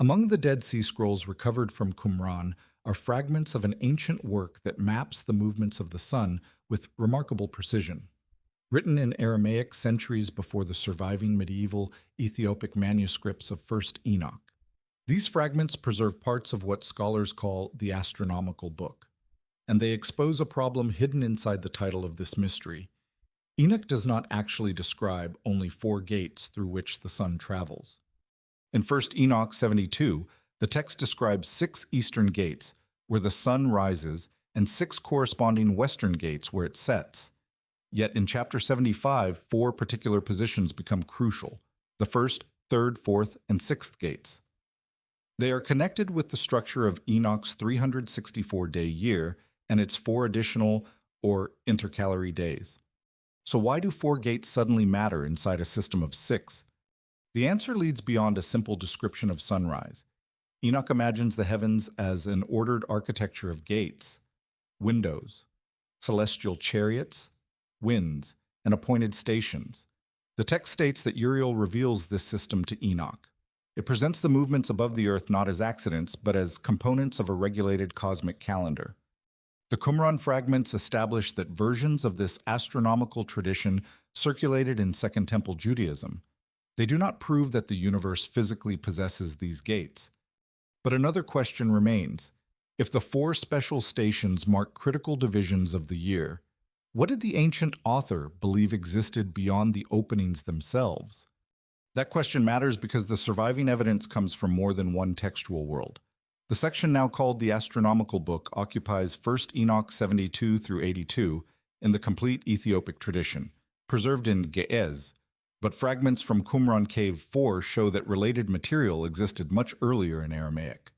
Among the Dead Sea Scrolls recovered from Qumran are fragments of an ancient work that maps the movements of the sun with remarkable precision. Written in Aramaic centuries before the surviving medieval Ethiopic manuscripts of 1st Enoch. These fragments preserve parts of what scholars call the astronomical book, and they expose a problem hidden inside the title of this mystery. Enoch does not actually describe only 4 gates through which the sun travels. In 1st Enoch 72, the text describes 6 eastern gates where the sun rises and 6 corresponding western gates where it sets. Yet in chapter 75, 4 particular positions become crucial: the 1st, 3rd, 4th, and 6th gates. They are connected with the structure of Enoch's 364-day year and its 4 additional or intercalary days. So why do 4 gates suddenly matter inside a system of 6? The answer leads beyond a simple description of sunrise. Enoch imagines the heavens as an ordered architecture of gates, windows, celestial chariots, winds, and appointed stations. The text states that Uriel reveals this system to Enoch. It presents the movements above the earth not as accidents, but as components of a regulated cosmic calendar. The Qumran fragments establish that versions of this astronomical tradition circulated in Second Temple Judaism. They do not prove that the universe physically possesses these gates. But another question remains. If the 4 special stations mark critical divisions of the year, what did the ancient author believe existed beyond the openings themselves? That question matters because the surviving evidence comes from more than one textual world. The section now called the Astronomical Book occupies 1st Enoch 72 through 82 in the complete Ethiopic tradition, preserved in Ge'ez, but fragments from Qumran Cave 4 show that related material existed much earlier in Aramaic.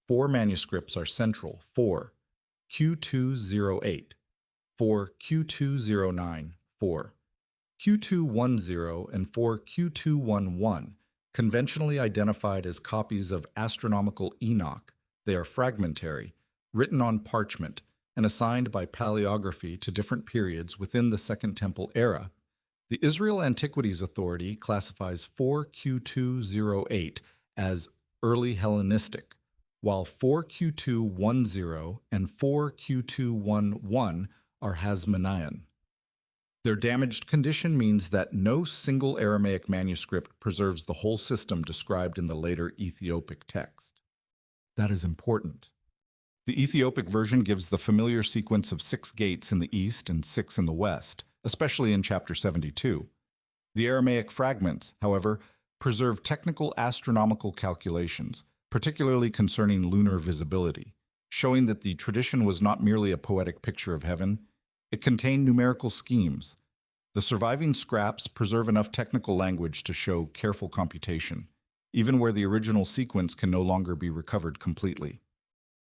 4 manuscripts are central: 4 Q208, 4 Q209, 4 Q210, and 4 Q211, conventionally identified as copies of Astronomical Enoch. They are fragmentary, written on parchment, and assigned by paleography to different periods within the Second Temple era. The Israel Antiquities Authority classifies 4 Q208 as early Hellenistic, while 4 Q210 and 4 Q211 are Hasmonean. Their damaged condition means that no single Aramaic manuscript preserves the whole system described in the later Ethiopic text. That is important. The Ethiopic version gives the familiar sequence of 6 gates in the east and 6 in the west, especially in chapter 72. The Aramaic fragments, however, preserve technical astronomical calculations, particularly concerning lunar visibility, showing that the tradition was not merely a poetic picture of heaven. It contained numerical schemes. The surviving scraps preserve enough technical language to show careful computation, even where the original sequence can no longer be recovered completely.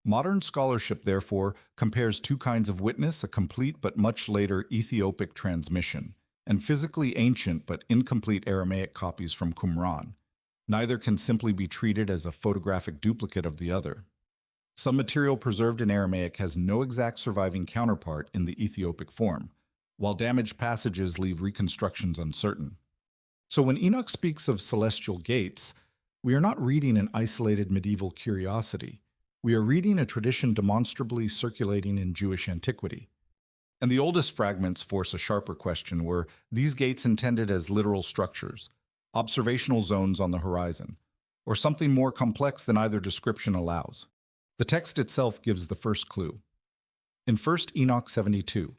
Modern scholarship, therefore, compares 2 kinds of witness: a complete but much later Ethiopic transmission, and physically ancient but incomplete Aramaic copies from Qumran. Neither can simply be treated as a photographic duplicate of the other. Some material preserved in Aramaic has no exact surviving counterpart in the Ethiopic form, while damaged passages leave reconstructions uncertain. So when Enoch speaks of celestial gates, we are not reading an isolated medieval curiosity. We are reading a tradition demonstrably circulating in Jewish antiquity. And the oldest fragments force a sharper question: were these gates intended as literal structures, observational zones on the horizon, or something more complex than either description allows? The text itself gives the first clue. In 1st Enoch 72,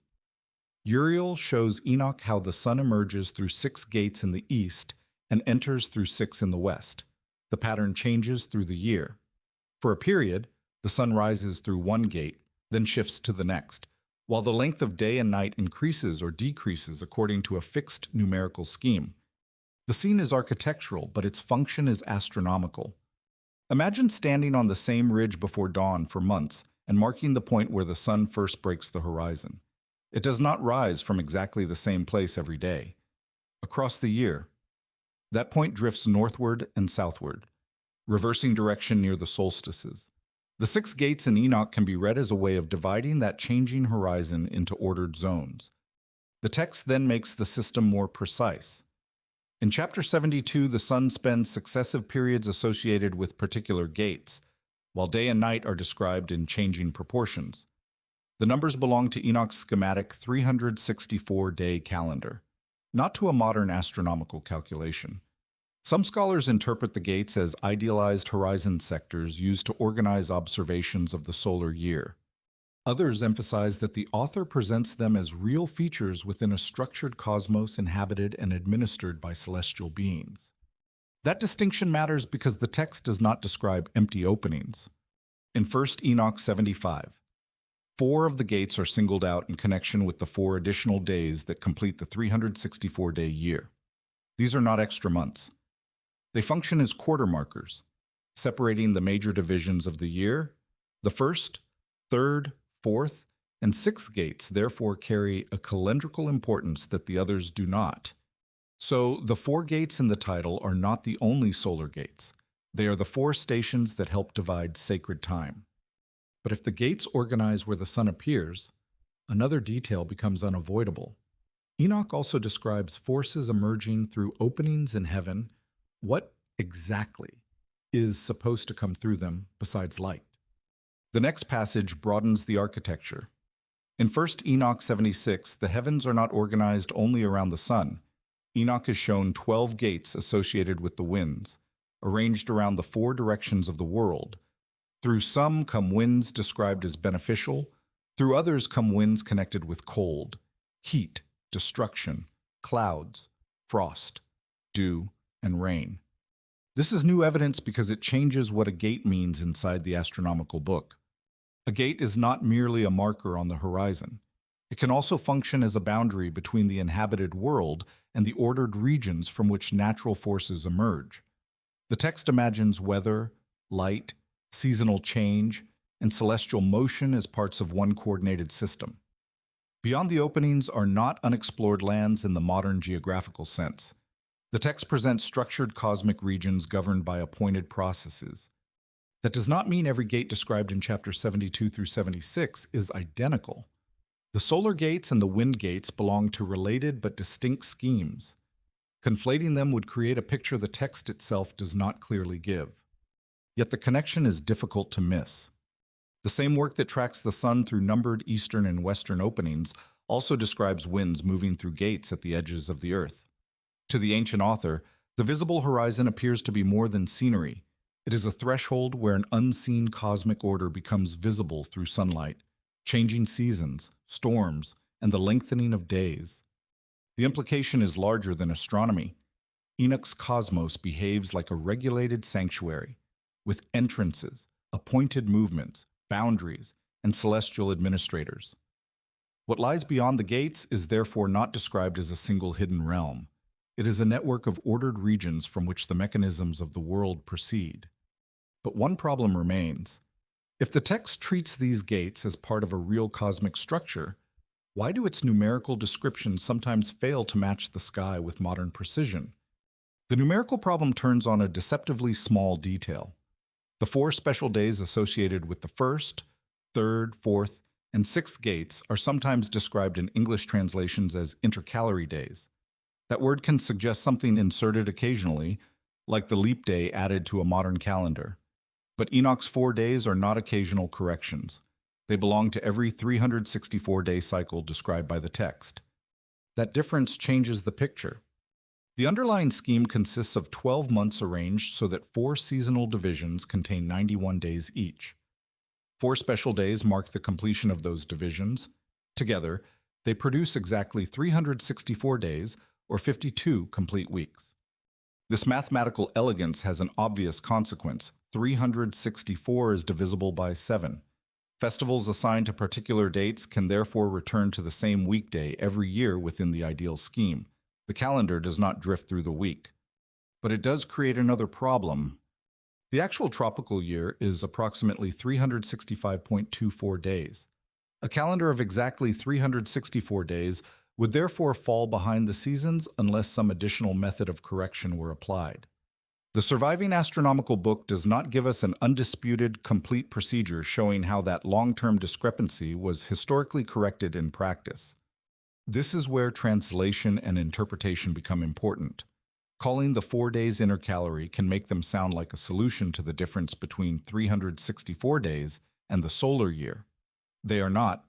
Uriel shows Enoch how the sun emerges through 6 gates in the east and enters through 6 in the west. The pattern changes through the year. For a period, the sun rises through 1 gate, then shifts to the next, while the length of day and night increases or decreases according to a fixed numerical scheme. The scene is architectural, but its function is astronomical. Imagine standing on the same ridge before dawn for months and marking the point where the sun first breaks the horizon. It does not rise from exactly the same place every day. Across the year, that point drifts northward and southward, reversing direction near the solstices. The 6 gates in Enoch can be read as a way of dividing that changing horizon into ordered zones. The text then makes the system more precise. In chapter 72, the sun spends successive periods associated with particular gates, while day and night are described in changing proportions. The numbers belong to Enoch's schematic 364-day calendar, not to a modern astronomical calculation. Some scholars interpret the gates as idealized horizon sectors used to organize observations of the solar year. Others emphasize that the author presents them as real features within a structured cosmos inhabited and administered by celestial beings. That distinction matters because the text does not describe empty openings. In 1 Enoch 75, 4 of the gates are singled out in connection with the 4 additional days that complete the 364-day year. These are not extra months. They function as quarter markers, separating the major divisions of the year. The first, third, fourth, and sixth gates therefore carry a calendrical importance that the others do not. So the 4 gates in the title are not the only solar gates. They are the 4 stations that help divide sacred time. But if the gates organize where the sun appears, another detail becomes unavoidable. Enoch also describes forces emerging through openings in heaven. What exactly is supposed to come through them besides light? The next passage broadens the architecture. In 1 Enoch 76, the heavens are not organized only around the sun. Enoch is shown 12 gates associated with the winds, arranged around the 4 directions of the world. Through some come winds described as beneficial, through others come winds connected with cold, heat, destruction, clouds, frost, dew, and rain. This is new evidence because it changes what a gate means inside the astronomical book. A gate is not merely a marker on the horizon. It can also function as a boundary between the inhabited world and the ordered regions from which natural forces emerge. The text imagines weather, light, seasonal change, and celestial motion as parts of one coordinated system. Beyond the openings are not unexplored lands in the modern geographical sense. The text presents structured cosmic regions governed by appointed processes. That does not mean every gate described in chapter 72 through 76 is identical. The solar gates and the wind gates belong to related but distinct schemes. Conflating them would create a picture the text itself does not clearly give. Yet the connection is difficult to miss. The same work that tracks the sun through numbered eastern and western openings also describes winds moving through gates at the edges of the earth. To the ancient author, the visible horizon appears to be more than scenery. It is a threshold where an unseen cosmic order becomes visible through sunlight, changing seasons, storms, and the lengthening of days. The implication is larger than astronomy. Enoch's cosmos behaves like a regulated sanctuary, with entrances, appointed movements, boundaries, and celestial administrators. What lies beyond the gates is therefore not described as a single hidden realm. It is a network of ordered regions from which the mechanisms of the world proceed. But one problem remains. If the text treats these gates as part of a real cosmic structure, why do its numerical descriptions sometimes fail to match the sky with modern precision? The numerical problem turns on a deceptively small detail. The 4 special days associated with the first, third, fourth, and sixth gates are sometimes described in English translations as intercalary days. That word can suggest something inserted occasionally, like the leap day added to a modern calendar. But Enoch's 4 days are not occasional corrections. They belong to every 364-day cycle described by the text. That difference changes the picture. The underlying scheme consists of 12 months arranged so that 4 seasonal divisions contain 91 days each. 4 special days mark the completion of those divisions. Together, they produce exactly 364 days, or 52 complete weeks. This mathematical elegance has an obvious consequence. 364 is divisible by 7. Festivals assigned to particular dates can therefore return to the same weekday every year within the ideal scheme. The calendar does not drift through the week. But it does create another problem. The actual tropical year is approximately 365.24 days. A calendar of exactly 364 days would therefore fall behind the seasons unless some additional method of correction were applied. The surviving astronomical book does not give us an undisputed, complete procedure showing how that long-term discrepancy was historically corrected in practice. This is where translation and interpretation become important. Calling the 4 days intercalary can make them sound like a solution to the difference between 364 days and the solar year. They are not.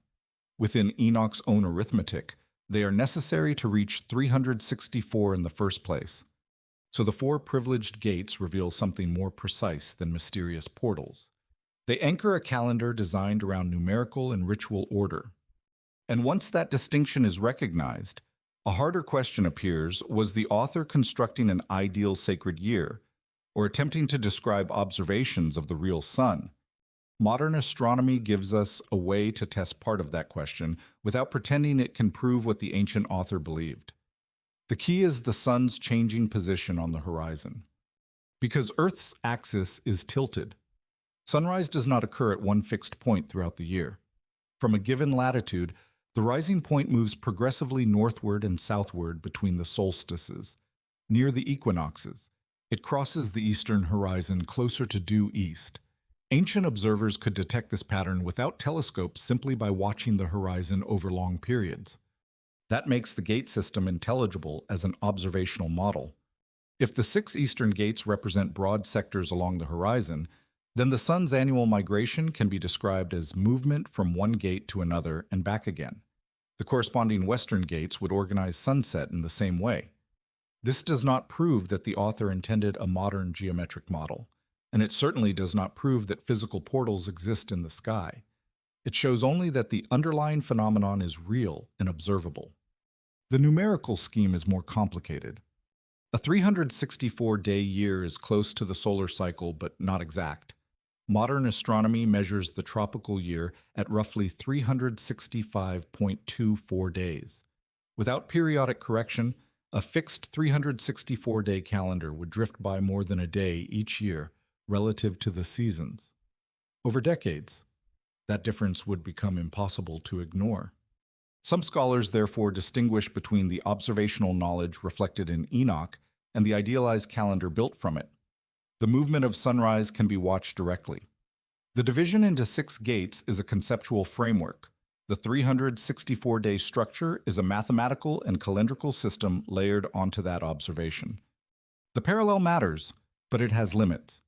Within Enoch's own arithmetic, they are necessary to reach 364 in the first place. So the 4 privileged gates reveal something more precise than mysterious portals. They anchor a calendar designed around numerical and ritual order. And once that distinction is recognized, a harder question appears: was the author constructing an ideal sacred year, or attempting to describe observations of the real sun? Modern astronomy gives us a way to test part of that question without pretending it can prove what the ancient author believed. The key is the sun's changing position on the horizon. Because Earth's axis is tilted, sunrise does not occur at one fixed point throughout the year. From a given latitude, the rising point moves progressively northward and southward between the solstices. Near the equinoxes, it crosses the eastern horizon closer to due east. Ancient observers could detect this pattern without telescopes simply by watching the horizon over long periods. That makes the gate system intelligible as an observational model. If the 6 eastern gates represent broad sectors along the horizon, then the sun's annual migration can be described as movement from one gate to another and back again. The corresponding western gates would organize sunset in the same way. This does not prove that the author intended a modern geometric model, and it certainly does not prove that physical portals exist in the sky. It shows only that the underlying phenomenon is real and observable. The numerical scheme is more complicated. A 364-day year is close to the solar cycle, but not exact. Modern astronomy measures the tropical year at roughly 365.24 days. Without periodic correction, a fixed 364-day calendar would drift by more than a day each year relative to the seasons. Over decades, that difference would become impossible to ignore. Some scholars therefore distinguish between the observational knowledge reflected in Enoch and the idealized calendar built from it. The movement of sunrise can be watched directly. The division into 6 gates is a conceptual framework. The 364-day structure is a mathematical and calendrical system layered onto that observation. The parallel matters, but it has limits.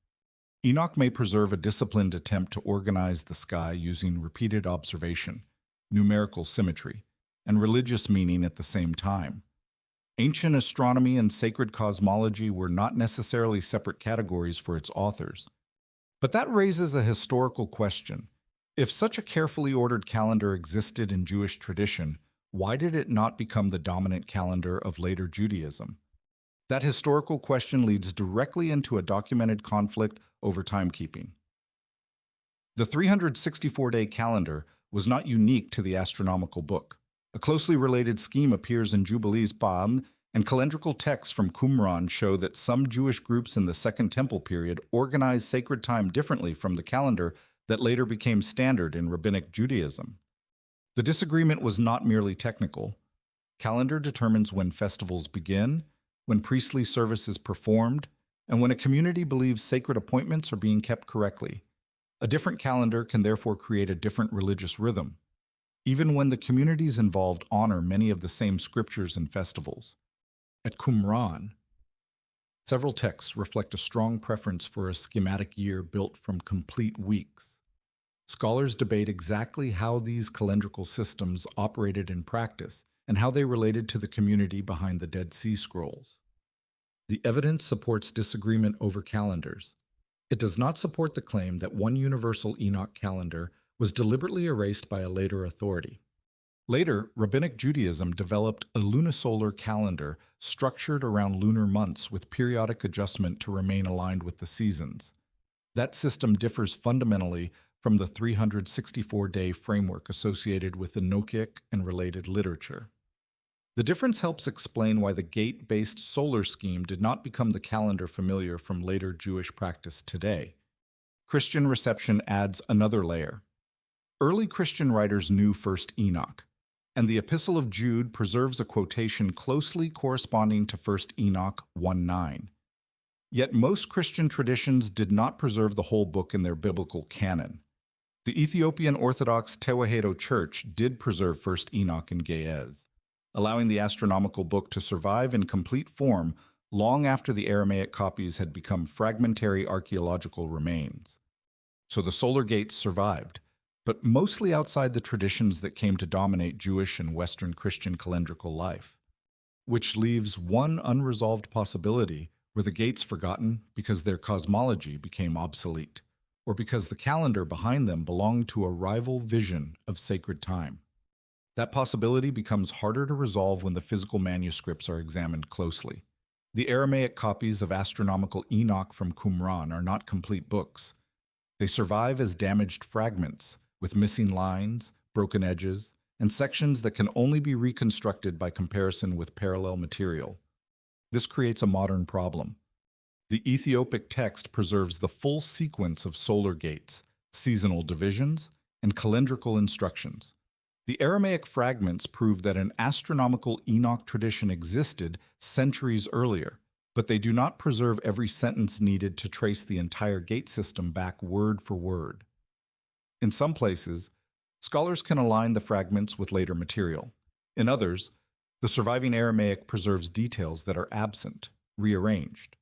Enoch may preserve a disciplined attempt to organize the sky using repeated observation, numerical symmetry, and religious meaning at the same time. Ancient astronomy and sacred cosmology were not necessarily separate categories for its authors. But that raises a historical question. If such a carefully ordered calendar existed in Jewish tradition, why did it not become the dominant calendar of later Judaism? That historical question leads directly into a documented conflict over timekeeping. The 364-day calendar was not unique to the astronomical book. A closely related scheme appears in Jubilees Palm, and calendrical texts from Qumran show that some Jewish groups in the Second Temple period organized sacred time differently from the calendar that later became standard in Rabbinic Judaism. The disagreement was not merely technical. Calendar determines when festivals begin, when priestly service is performed, and when a community believes sacred appointments are being kept correctly. A different calendar can therefore create a different religious rhythm, even when the communities involved honor many of the same scriptures and festivals. At Qumran, several texts reflect a strong preference for a schematic year built from complete weeks. Scholars debate exactly how these calendrical systems operated in practice and how they related to the community behind the Dead Sea Scrolls. The evidence supports disagreement over calendars. It does not support the claim that one universal Enoch calendar was deliberately erased by a later authority. Later, Rabbinic Judaism developed a lunisolar calendar structured around lunar months with periodic adjustment to remain aligned with the seasons. That system differs fundamentally from the 364-day framework associated with Enochic and related literature. The difference helps explain why the gate-based solar scheme did not become the calendar familiar from later Jewish practice today. Christian reception adds another layer. Early Christian writers knew First Enoch, and the Epistle of Jude preserves a quotation closely corresponding to First Enoch 1:9. Yet most Christian traditions did not preserve the whole book in their biblical canon. The Ethiopian Orthodox Tewahedo Church did preserve First Enoch in Ge'ez, allowing the astronomical book to survive in complete form long after the Aramaic copies had become fragmentary archaeological remains. So the solar gates survived, but mostly outside the traditions that came to dominate Jewish and Western Christian calendrical life, which leaves one unresolved possibility: were the gates forgotten because their cosmology became obsolete, or because the calendar behind them belonged to a rival vision of sacred time? That possibility becomes harder to resolve when the physical manuscripts are examined closely. The Aramaic copies of astronomical Enoch from Qumran are not complete books. They survive as damaged fragments, with missing lines, broken edges, and sections that can only be reconstructed by comparison with parallel material. This creates a modern problem. The Ethiopic text preserves the full sequence of solar gates, seasonal divisions, and calendrical instructions. The Aramaic fragments prove that an astronomical Enoch tradition existed centuries earlier, but they do not preserve every sentence needed to trace the entire gate system back word for word. In some places, scholars can align the fragments with later material. In others, the surviving Aramaic preserves details that are absent, rearranged,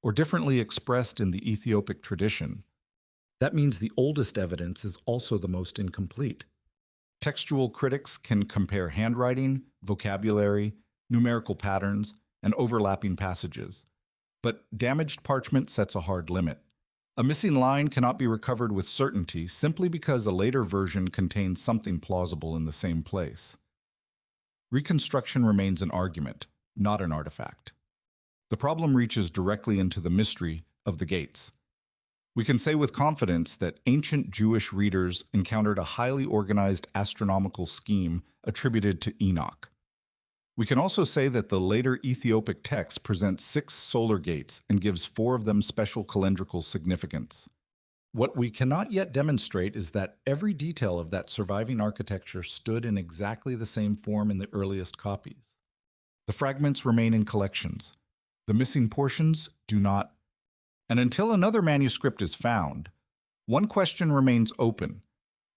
or differently expressed in the Ethiopic tradition. That means the oldest evidence is also the most incomplete. Textual critics can compare handwriting, vocabulary, numerical patterns, and overlapping passages. But damaged parchment sets a hard limit. A missing line cannot be recovered with certainty simply because a later version contains something plausible in the same place. Reconstruction remains an argument, not an artifact. The problem reaches directly into the mystery of the gates. We can say with confidence that ancient Jewish readers encountered a highly organized astronomical scheme attributed to Enoch. We can also say that the later Ethiopic text presents 6 solar gates and gives 4 of them special calendrical significance. What we cannot yet demonstrate is that every detail of that surviving architecture stood in exactly the same form in the earliest copies. The fragments remain in collections. The missing portions do not. And until another manuscript is found, one question remains open: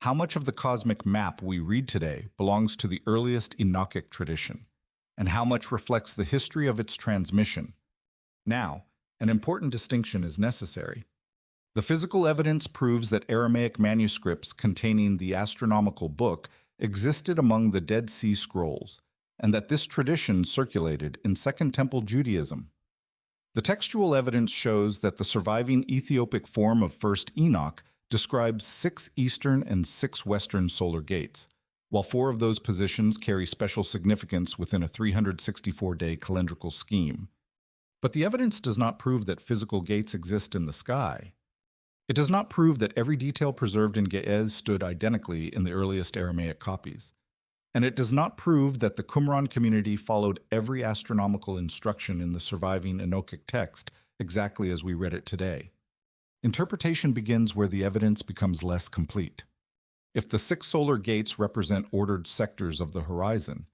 how much of the cosmic map we read today belongs to the earliest Enochic tradition, and how much reflects the history of its transmission? Now, an important distinction is necessary. The physical evidence proves that Aramaic manuscripts containing the astronomical book existed among the Dead Sea Scrolls, and that this tradition circulated in Second Temple Judaism. The textual evidence shows that the surviving Ethiopic form of First Enoch describes 6 eastern and 6 western solar gates, while 4 of those positions carry special significance within a 364-day calendrical scheme. But the evidence does not prove that physical gates exist in the sky. It does not prove that every detail preserved in Ge'ez stood identically in the earliest Aramaic copies. And it does not prove that the Qumran community followed every astronomical instruction in the surviving Enochic text exactly as we read it today. Interpretation begins where the evidence becomes less complete. If the 6 solar gates represent ordered sectors of the horizon,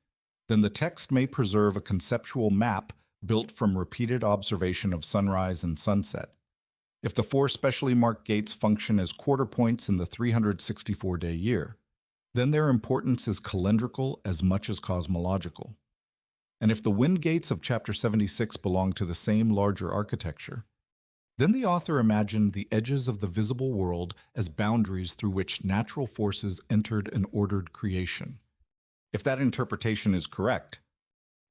then the text may preserve a conceptual map built from repeated observation of sunrise and sunset. If the 4 specially marked gates function as quarter points in the 364-day year, then their importance is calendrical as much as cosmological. And if the wind gates of chapter 76 belong to the same larger architecture, then the author imagined the edges of the visible world as boundaries through which natural forces entered an ordered creation. If that interpretation is correct,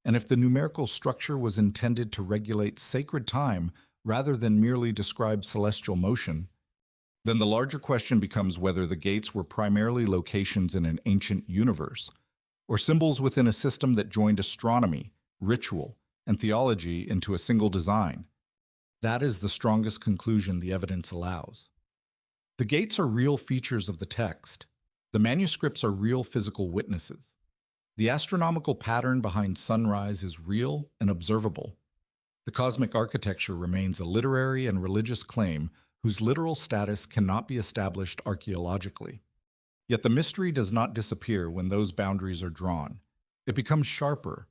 and if the numerical structure was intended to regulate sacred time rather than merely describe celestial motion, then the larger question becomes whether the gates were primarily locations in an ancient universe, or symbols within a system that joined astronomy, ritual, and theology into a single design. That is the strongest conclusion the evidence allows. The gates are real features of the text. The manuscripts are real physical witnesses. The astronomical pattern behind sunrise is real and observable. The cosmic architecture remains a literary and religious claim whose literal status cannot be established archaeologically. Yet the mystery does not disappear when those boundaries are drawn. It becomes sharper,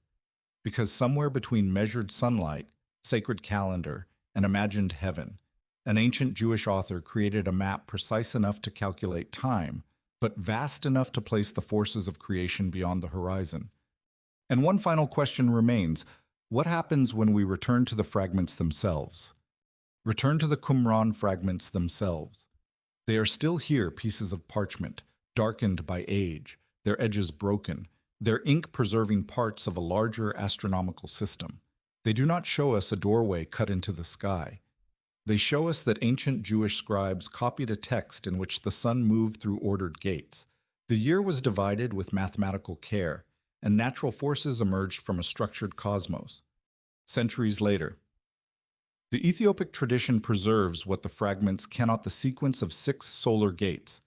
because somewhere between measured sunlight, sacred calendar, and imagined heaven, an ancient Jewish author created a map precise enough to calculate time, but vast enough to place the forces of creation beyond the horizon. And one final question remains: What happens when we return to the fragments themselves? Return to the Qumran fragments themselves. They are still here, pieces of parchment, darkened by age, their edges broken, their ink preserving parts of a larger astronomical system. They do not show us a doorway cut into the sky. They show us that ancient Jewish scribes copied a text in which the sun moved through ordered gates. The year was divided with mathematical care, and natural forces emerged from a structured cosmos. Centuries later, the Ethiopic tradition preserves what the fragments cannot: the sequence of 6 solar gates,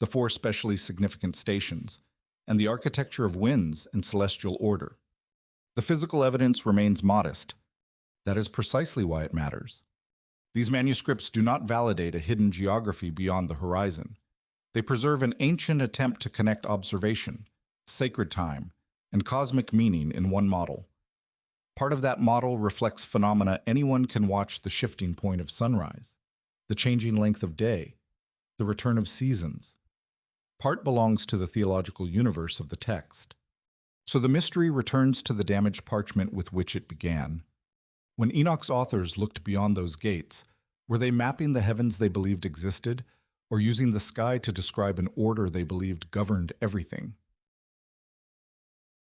the 4 specially significant stations, and the architecture of winds and celestial order. The physical evidence remains modest. That is precisely why it matters. These manuscripts do not validate a hidden geography beyond the horizon. They preserve an ancient attempt to connect observation, sacred time, and cosmic meaning in one model. Part of that model reflects phenomena anyone can watch: the shifting point of sunrise, the changing length of day, the return of seasons. Part belongs to the theological universe of the text. So the mystery returns to the damaged parchment with which it began. When Enoch's authors looked beyond those gates, were they mapping the heavens they believed existed, or using the sky to describe an order they believed governed everything?